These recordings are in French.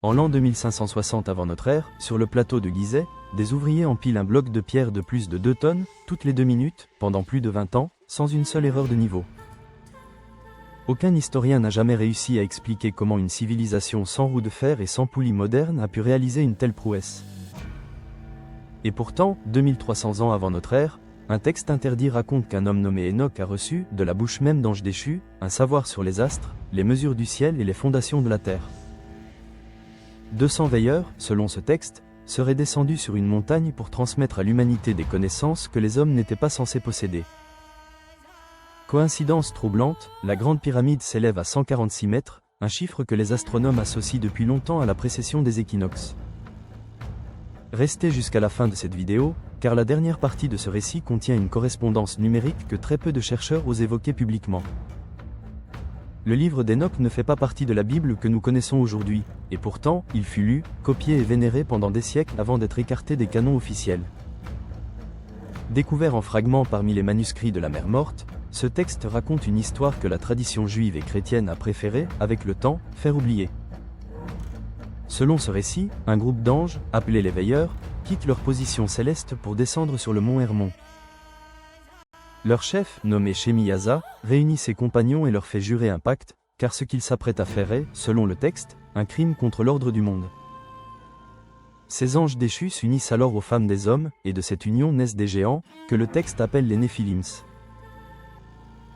En l'an 2560 avant notre ère, sur le plateau de Gizeh, des ouvriers empilent un bloc de pierre de plus de 2 tonnes, toutes les 2 minutes, pendant plus de 20 ans, sans une seule erreur de niveau. Aucun historien n'a jamais réussi à expliquer comment une civilisation sans roue de fer et sans poulie moderne a pu réaliser une telle prouesse. Et pourtant, 2300 ans avant notre ère, un texte interdit raconte qu'un homme nommé Enoch a reçu, de la bouche même d'anges déchus, un savoir sur les astres, les mesures du ciel et les fondations de la terre. 200 veilleurs, selon ce texte, seraient descendus sur une montagne pour transmettre à l'humanité des connaissances que les hommes n'étaient pas censés posséder. Coïncidence troublante, la Grande Pyramide s'élève à 146 mètres, un chiffre que les astronomes associent depuis longtemps à la précession des équinoxes. Restez jusqu'à la fin de cette vidéo, car la dernière partie de ce récit contient une correspondance numérique que très peu de chercheurs osent évoquer publiquement. Le livre d'Enoch ne fait pas partie de la Bible que nous connaissons aujourd'hui, et pourtant, il fut lu, copié et vénéré pendant des siècles avant d'être écarté des canons officiels. Découvert en fragments parmi les manuscrits de la Mer Morte, ce texte raconte une histoire que la tradition juive et chrétienne a préféré, avec le temps, faire oublier. Selon ce récit, un groupe d'anges, appelés les veilleurs, quitte leur position céleste pour descendre sur le mont Hermon. Leur chef, nommé Shemi-Yaza, réunit ses compagnons et leur fait jurer un pacte, car ce qu'ils s'apprêtent à faire est, selon le texte, un crime contre l'ordre du monde. Ces anges déchus s'unissent alors aux femmes des hommes, et de cette union naissent des géants, que le texte appelle les Néphilims.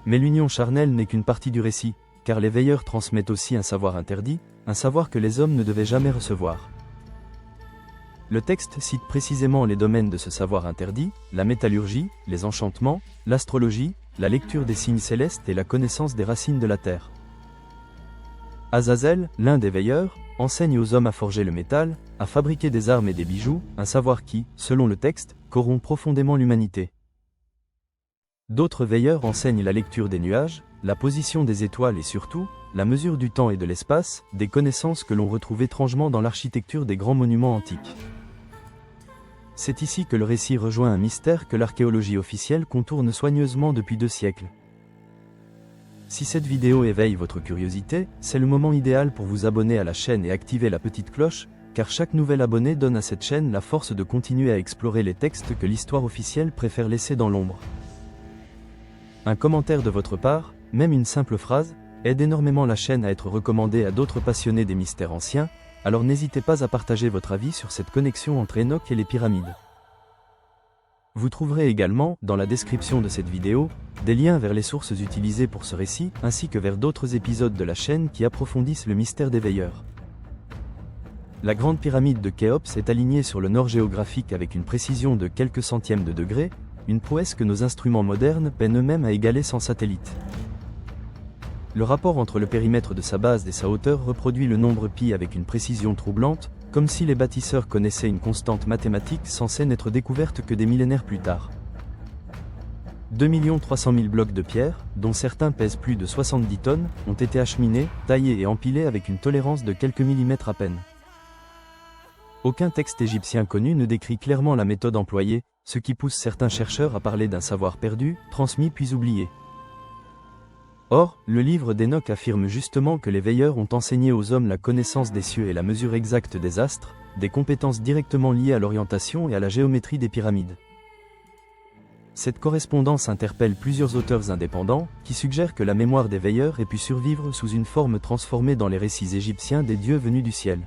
Mais l'union charnelle n'est qu'une partie du récit, car les veilleurs transmettent aussi un savoir interdit, un savoir que les hommes ne devaient jamais recevoir. Le texte cite précisément les domaines de ce savoir interdit, la métallurgie, les enchantements, l'astrologie, la lecture des signes célestes et la connaissance des racines de la terre. Azazel, l'un des veilleurs, enseigne aux hommes à forger le métal, à fabriquer des armes et des bijoux, un savoir qui, selon le texte, corrompt profondément l'humanité. D'autres veilleurs enseignent la lecture des nuages, la position des étoiles et surtout, la mesure du temps et de l'espace, des connaissances que l'on retrouve étrangement dans l'architecture des grands monuments antiques. C'est ici que le récit rejoint un mystère que l'archéologie officielle contourne soigneusement depuis 2 siècles. Si cette vidéo éveille votre curiosité, c'est le moment idéal pour vous abonner à la chaîne et activer la petite cloche, car chaque nouvel abonné donne à cette chaîne la force de continuer à explorer les textes que l'histoire officielle préfère laisser dans l'ombre. Un commentaire de votre part, même une simple phrase, aide énormément la chaîne à être recommandée à d'autres passionnés des mystères anciens, alors n'hésitez pas à partager votre avis sur cette connexion entre Enoch et les pyramides. Vous trouverez également, dans la description de cette vidéo, des liens vers les sources utilisées pour ce récit, ainsi que vers d'autres épisodes de la chaîne qui approfondissent le mystère des veilleurs. La grande pyramide de Khéops est alignée sur le nord géographique avec une précision de quelques centièmes de degré, une prouesse que nos instruments modernes peinent eux-mêmes à égaler sans satellite. Le rapport entre le périmètre de sa base et sa hauteur reproduit le nombre pi avec une précision troublante, comme si les bâtisseurs connaissaient une constante mathématique censée n'être découverte que des millénaires plus tard. 2 300 000 blocs de pierre, dont certains pèsent plus de 70 tonnes, ont été acheminés, taillés et empilés avec une tolérance de quelques millimètres à peine. Aucun texte égyptien connu ne décrit clairement la méthode employée, ce qui pousse certains chercheurs à parler d'un savoir perdu, transmis puis oublié. Or, le livre d'Enoch affirme justement que les veilleurs ont enseigné aux hommes la connaissance des cieux et la mesure exacte des astres, des compétences directement liées à l'orientation et à la géométrie des pyramides. Cette correspondance interpelle plusieurs auteurs indépendants, qui suggèrent que la mémoire des veilleurs ait pu survivre sous une forme transformée dans les récits égyptiens des dieux venus du ciel.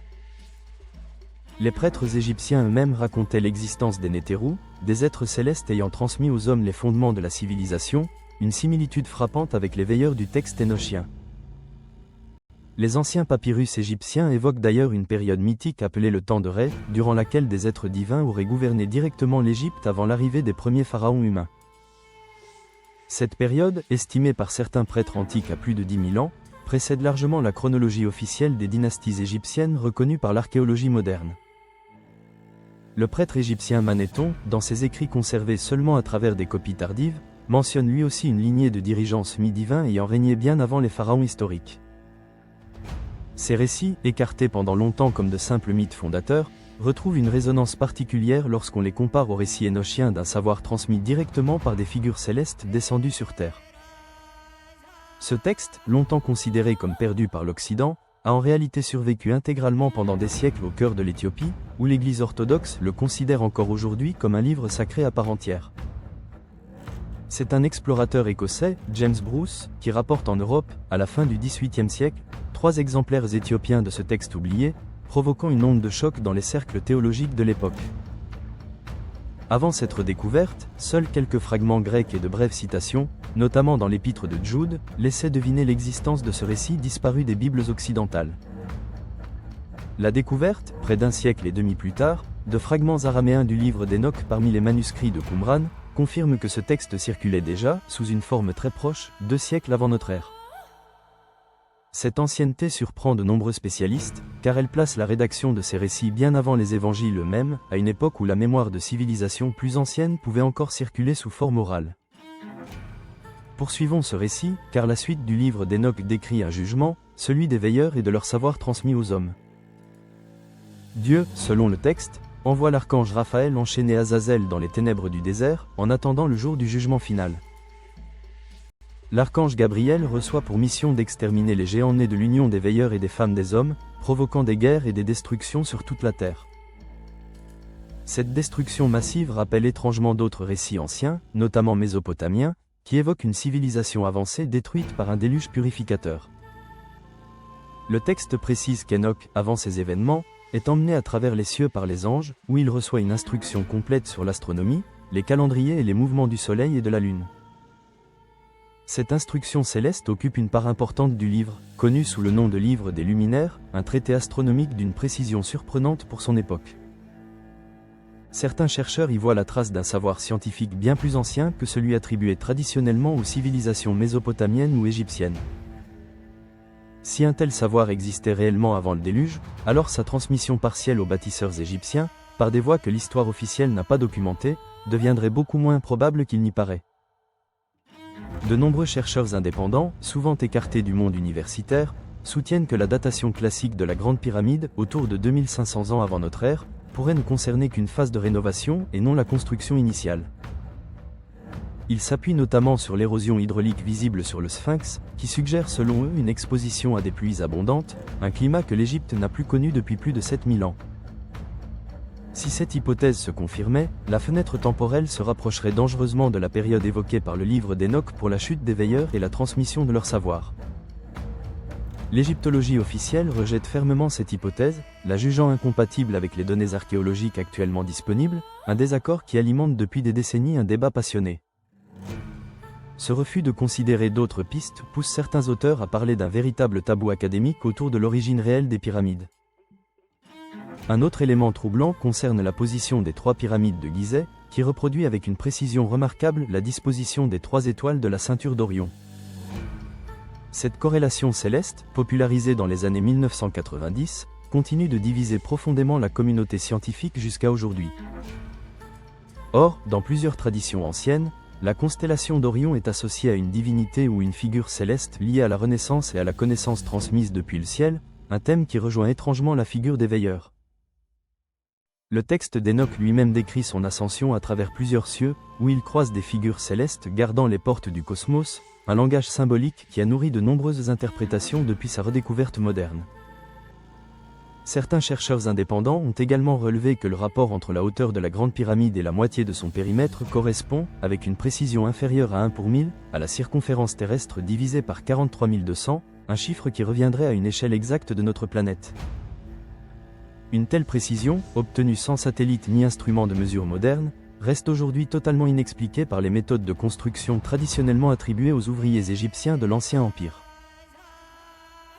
Les prêtres égyptiens eux-mêmes racontaient l'existence des Nétérous, des êtres célestes ayant transmis aux hommes les fondements de la civilisation, une similitude frappante avec les veilleurs du texte énochien. Les anciens papyrus égyptiens évoquent d'ailleurs une période mythique appelée le temps de Rê, durant laquelle des êtres divins auraient gouverné directement l'Égypte avant l'arrivée des premiers pharaons humains. Cette période, estimée par certains prêtres antiques à plus de 10 000 ans, précède largement la chronologie officielle des dynasties égyptiennes reconnues par l'archéologie moderne. Le prêtre égyptien Manéthon, dans ses écrits conservés seulement à travers des copies tardives, mentionne lui aussi une lignée de dirigeants semi-divins ayant régné bien avant les pharaons historiques. Ces récits, écartés pendant longtemps comme de simples mythes fondateurs, retrouvent une résonance particulière lorsqu'on les compare aux récits énochiens d'un savoir transmis directement par des figures célestes descendues sur Terre. Ce texte, longtemps considéré comme perdu par l'Occident, a en réalité survécu intégralement pendant des siècles au cœur de l'Éthiopie, où l'Église orthodoxe le considère encore aujourd'hui comme un livre sacré à part entière. C'est un explorateur écossais, James Bruce, qui rapporte en Europe, à la fin du XVIIIe siècle, 3 exemplaires éthiopiens de ce texte oublié, provoquant une onde de choc dans les cercles théologiques de l'époque. Avant s'être découverte, seuls quelques fragments grecs et de brèves citations, notamment dans l'épître de Jude, laissaient deviner l'existence de ce récit disparu des Bibles occidentales. La découverte, près d'un siècle et demi plus tard, de fragments araméens du livre d'Enoch parmi les manuscrits de Qumran, confirme que ce texte circulait déjà, sous une forme très proche, 2 siècles avant notre ère. Cette ancienneté surprend de nombreux spécialistes, car elle place la rédaction de ces récits bien avant les évangiles eux-mêmes, à une époque où la mémoire de civilisations plus anciennes pouvait encore circuler sous forme orale. Poursuivons ce récit, car la suite du livre d'Enoch décrit un jugement, celui des veilleurs et de leur savoir transmis aux hommes. Dieu, selon le texte, envoie l'archange Raphaël enchaîner Azazel dans les ténèbres du désert, en attendant le jour du jugement final. L'archange Gabriel reçoit pour mission d'exterminer les géants nés de l'union des veilleurs et des femmes des hommes, provoquant des guerres et des destructions sur toute la terre. Cette destruction massive rappelle étrangement d'autres récits anciens, notamment mésopotamiens, qui évoquent une civilisation avancée détruite par un déluge purificateur. Le texte précise qu'Enoch, avant ces événements, est emmené à travers les cieux par les anges, où il reçoit une instruction complète sur l'astronomie, les calendriers et les mouvements du soleil et de la lune. Cette instruction céleste occupe une part importante du livre, connu sous le nom de livre des luminaires, un traité astronomique d'une précision surprenante pour son époque. Certains chercheurs y voient la trace d'un savoir scientifique bien plus ancien que celui attribué traditionnellement aux civilisations mésopotamiennes ou égyptiennes. Si un tel savoir existait réellement avant le déluge, alors sa transmission partielle aux bâtisseurs égyptiens, par des voies que l'histoire officielle n'a pas documentées, deviendrait beaucoup moins probable qu'il n'y paraît. De nombreux chercheurs indépendants, souvent écartés du monde universitaire, soutiennent que la datation classique de la Grande Pyramide, autour de 2500 ans avant notre ère, pourrait ne concerner qu'une phase de rénovation et non la construction initiale. Ils s'appuient notamment sur l'érosion hydraulique visible sur le Sphinx, qui suggère selon eux une exposition à des pluies abondantes, un climat que l'Égypte n'a plus connu depuis plus de 7000 ans. Si cette hypothèse se confirmait, la fenêtre temporelle se rapprocherait dangereusement de la période évoquée par le livre d'Enoch pour la chute des veilleurs et la transmission de leur savoir. L'égyptologie officielle rejette fermement cette hypothèse, la jugeant incompatible avec les données archéologiques actuellement disponibles, un désaccord qui alimente depuis des décennies un débat passionné. Ce refus de considérer d'autres pistes pousse certains auteurs à parler d'un véritable tabou académique autour de l'origine réelle des pyramides. Un autre élément troublant concerne la position des 3 pyramides de Gizeh, qui reproduit avec une précision remarquable la disposition des 3 étoiles de la ceinture d'Orion. Cette corrélation céleste, popularisée dans les années 1990, continue de diviser profondément la communauté scientifique jusqu'à aujourd'hui. Or, dans plusieurs traditions anciennes, la constellation d'Orion est associée à une divinité ou une figure céleste liée à la Renaissance et à la connaissance transmise depuis le ciel, un thème qui rejoint étrangement la figure des veilleurs. Le texte d'Enoch lui-même décrit son ascension à travers plusieurs cieux, où il croise des figures célestes gardant les portes du cosmos, un langage symbolique qui a nourri de nombreuses interprétations depuis sa redécouverte moderne. Certains chercheurs indépendants ont également relevé que le rapport entre la hauteur de la Grande Pyramide et la moitié de son périmètre correspond, avec une précision inférieure à 1 pour 1000, à la circonférence terrestre divisée par 43 200, un chiffre qui reviendrait à une échelle exacte de notre planète. Une telle précision, obtenue sans satellite ni instrument de mesure moderne, reste aujourd'hui totalement inexpliquée par les méthodes de construction traditionnellement attribuées aux ouvriers égyptiens de l'Ancien Empire.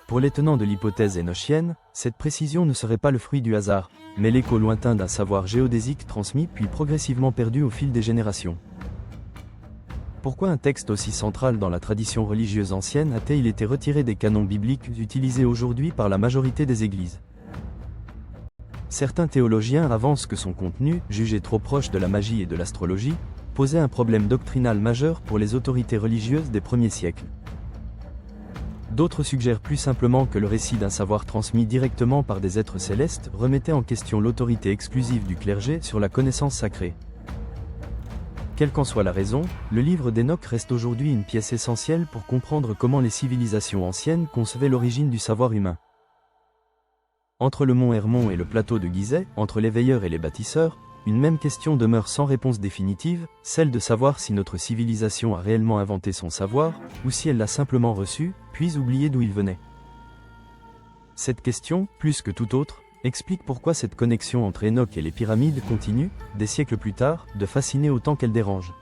Pour les tenants de l'hypothèse énochienne, cette précision ne serait pas le fruit du hasard, mais l'écho lointain d'un savoir géodésique transmis puis progressivement perdu au fil des générations. Pourquoi un texte aussi central dans la tradition religieuse ancienne a-t-il été retiré des canons bibliques utilisés aujourd'hui par la majorité des églises ? Certains théologiens avancent que son contenu, jugé trop proche de la magie et de l'astrologie, posait un problème doctrinal majeur pour les autorités religieuses des premiers siècles. D'autres suggèrent plus simplement que le récit d'un savoir transmis directement par des êtres célestes remettait en question l'autorité exclusive du clergé sur la connaissance sacrée. Quelle qu'en soit la raison, le livre d'Enoch reste aujourd'hui une pièce essentielle pour comprendre comment les civilisations anciennes concevaient l'origine du savoir humain. Entre le mont Hermon et le plateau de Gizeh, entre les veilleurs et les bâtisseurs, une même question demeure sans réponse définitive, celle de savoir si notre civilisation a réellement inventé son savoir, ou si elle l'a simplement reçu, puis oublié d'où il venait. Cette question, plus que toute autre, explique pourquoi cette connexion entre Enoch et les pyramides continue, des siècles plus tard, de fasciner autant qu'elle dérange.